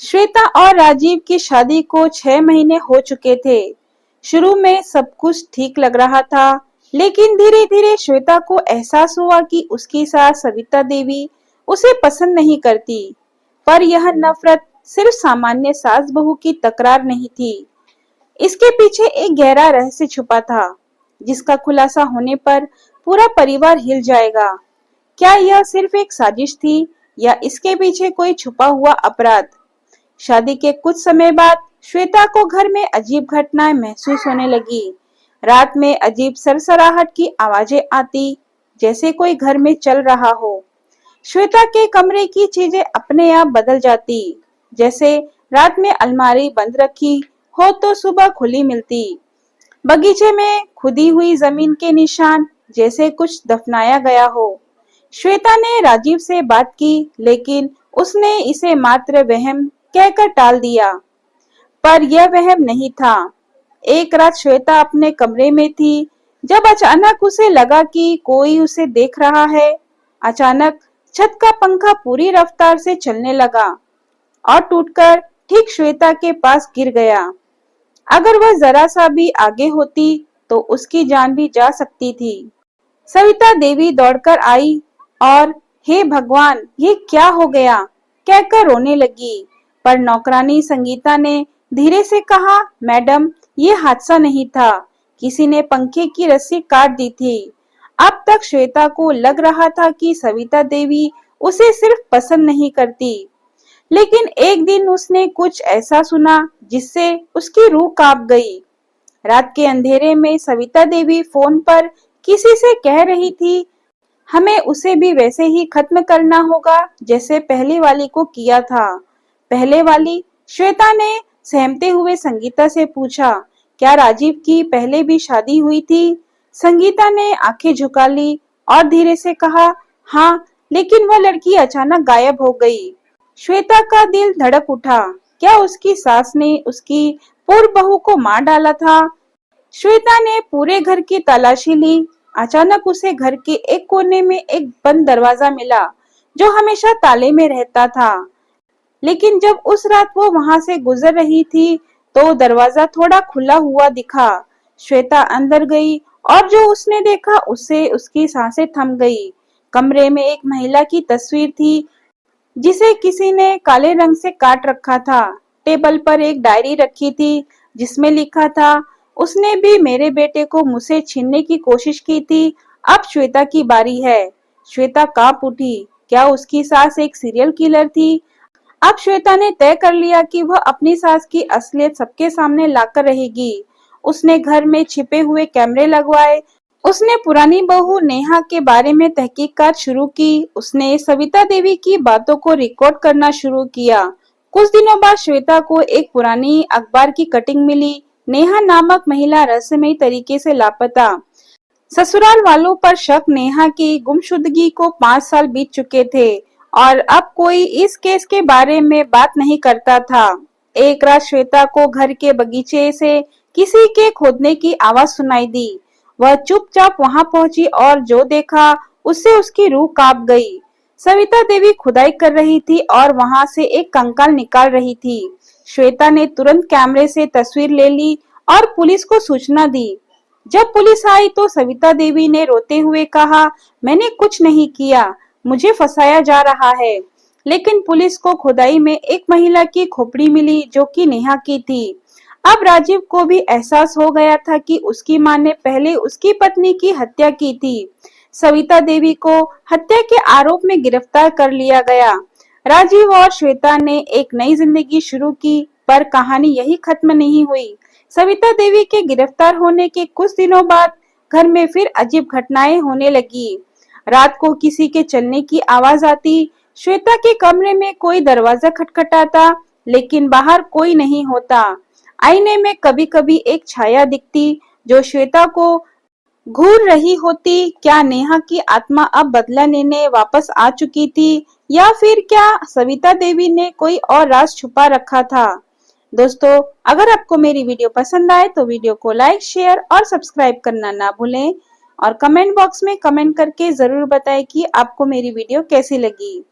श्वेता और राजीव की शादी को 6 महीने हो चुके थे। शुरू में सब कुछ ठीक लग रहा था, लेकिन धीरे धीरे श्वेता को एहसास हुआ कि उसकी सास सविता देवी उसे पसंद नहीं करती। पर यह नफरत सिर्फ सामान्य सास बहू की तकरार नहीं थी। इसके पीछे एक गहरा रहस्य छुपा था, जिसका खुलासा होने पर पूरा परिवार हिल जाएगा। क्या यह सिर्फ एक साजिश थी या इसके पीछे कोई छुपा हुआ अपराध? शादी के कुछ समय बाद श्वेता को घर में अजीब घटनाएं महसूस होने लगी। रात में अजीब सरसराहट की आवाजें आती, जैसे कोई घर में चल रहा हो। श्वेता के कमरे की चीजें अपने आप बदल जाती, जैसे रात में अलमारी बंद रखी हो तो सुबह खुली मिलती। बगीचे में खुदी हुई जमीन के निशान, जैसे कुछ दफनाया गया हो। श्वेता ने राजीव से बात की, लेकिन उसने इसे मात्र वहम कहकर टाल दिया। पर यह वहम नहीं था। एक रात श्वेता अपने कमरे में थी, जब अचानक उसे लगा कि कोई उसे देख रहा है। अचानक छत का पंखा पूरी रफ्तार से चलने लगा और टूटकर ठीक श्वेता के पास गिर गया। अगर वह जरा सा भी आगे होती तो उसकी जान भी जा सकती थी। सविता देवी दौड़कर आई और हे भगवान, ये क्या हो गया कहकर रोने लगी। पर नौकरानी संगीता ने धीरे से कहा, मैडम, ये हादसा नहीं था, किसी ने पंखे की रस्सी काट दी थी। अब तक श्वेता को लग रहा था कि सविता देवी उसे सिर्फ पसंद नहीं करती, लेकिन एक दिन उसने कुछ ऐसा सुना जिससे उसकी रूह कांप गई। रात के अंधेरे में सविता देवी फोन पर किसी से कह रही थी, हमें उसे भी वैसे ही खत्म करना होगा जैसे पहले वाली को किया था। पहले वाली? श्वेता ने सहमते हुए संगीता से पूछा, क्या राजीव की पहले भी शादी हुई थी? संगीता ने आंखें झुका ली और धीरे से कहा, हाँ, लेकिन वह लड़की अचानक गायब हो गई। श्वेता का दिल धड़क उठा। क्या उसकी सास ने उसकी पूर्व बहू को मार डाला था? श्वेता ने पूरे घर की तलाशी ली। अचानक उसे घर के एक कोने में एक बंद दरवाजा मिला, जो हमेशा ताले में रहता था। लेकिन जब उस रात वो वहां से गुजर रही थी, तो दरवाजा थोड़ा खुला हुआ दिखा। श्वेता अंदर गई और जो उसने देखा उससे उसकी सांसें थम गई। कमरे में एक महिला की तस्वीर थी, जिसे किसी ने काले रंग से काट रखा था। टेबल पर एक डायरी रखी थी, जिसमें लिखा था, उसने भी मेरे बेटे को मुझसे छीनने की कोशिश की थी, अब श्वेता की बारी है। श्वेता कांप उठी। क्या उसकी सास एक सीरियल किलर थी? अब श्वेता ने तय कर लिया कि वह अपनी सास की असलियत सबके सामने लाकर रहेगी। उसने घर में छिपे हुए कैमरे लगवाए। उसने पुरानी बहू नेहा के बारे में तहकीकात शुरू की। उसने सविता देवी की बातों को रिकॉर्ड करना शुरू किया। कुछ दिनों बाद श्वेता को एक पुरानी अखबार की कटिंग मिली। नेहा नामक महिला रहस्यमयी तरीके से लापता। ससुराल वालों पर शक। नेहा की गुमशुदगी को 5 साल बीत चुके थे और अब कोई इस केस के बारे में बात नहीं करता था। एक रात श्वेता को घर के बगीचे से किसी के खोदने की आवाज सुनाई दी। वह चुपचाप वहां पहुंची और जो देखा उससे उसकी रूह कांप गई। सविता देवी खुदाई कर रही थी और वहां से एक कंकाल निकाल रही थी। श्वेता ने तुरंत कैमरे से तस्वीर ले ली और पुलिस को सूचना दी। जब पुलिस आई तो सविता देवी ने रोते हुए कहा, मैंने कुछ नहीं किया, मुझे फंसाया जा रहा है। लेकिन पुलिस को खुदाई में एक महिला की खोपड़ी मिली, जो कि नेहा की थी। अब राजीव को भी एहसास हो गया था कि उसकी मां ने पहले उसकी पत्नी की हत्या की थी। सविता देवी को हत्या के आरोप में गिरफ्तार कर लिया गया। राजीव और श्वेता ने एक नई जिंदगी शुरू की, पर कहानी यही खत्म नहीं हुई। सविता देवी के गिरफ्तार होने के कुछ दिनों बाद घर में फिर अजीब घटनाएं होने लगी। रात को किसी के चलने की आवाज आती। श्वेता के कमरे में कोई दरवाजा खटखटाता, लेकिन बाहर कोई नहीं होता। आईने में कभी कभी एक छाया दिखती, जो श्वेता को घूर रही होती। क्या नेहा की आत्मा अब बदला लेने वापस आ चुकी थी, या फिर क्या सविता देवी ने कोई और राज छुपा रखा था? दोस्तों, अगर आपको मेरी वीडियो पसंद आए तो वीडियो को लाइक, शेयर और सब्सक्राइब करना ना भूलें और कमेंट बॉक्स में कमेंट करके जरूर बताएं कि आपको मेरी वीडियो कैसी लगी।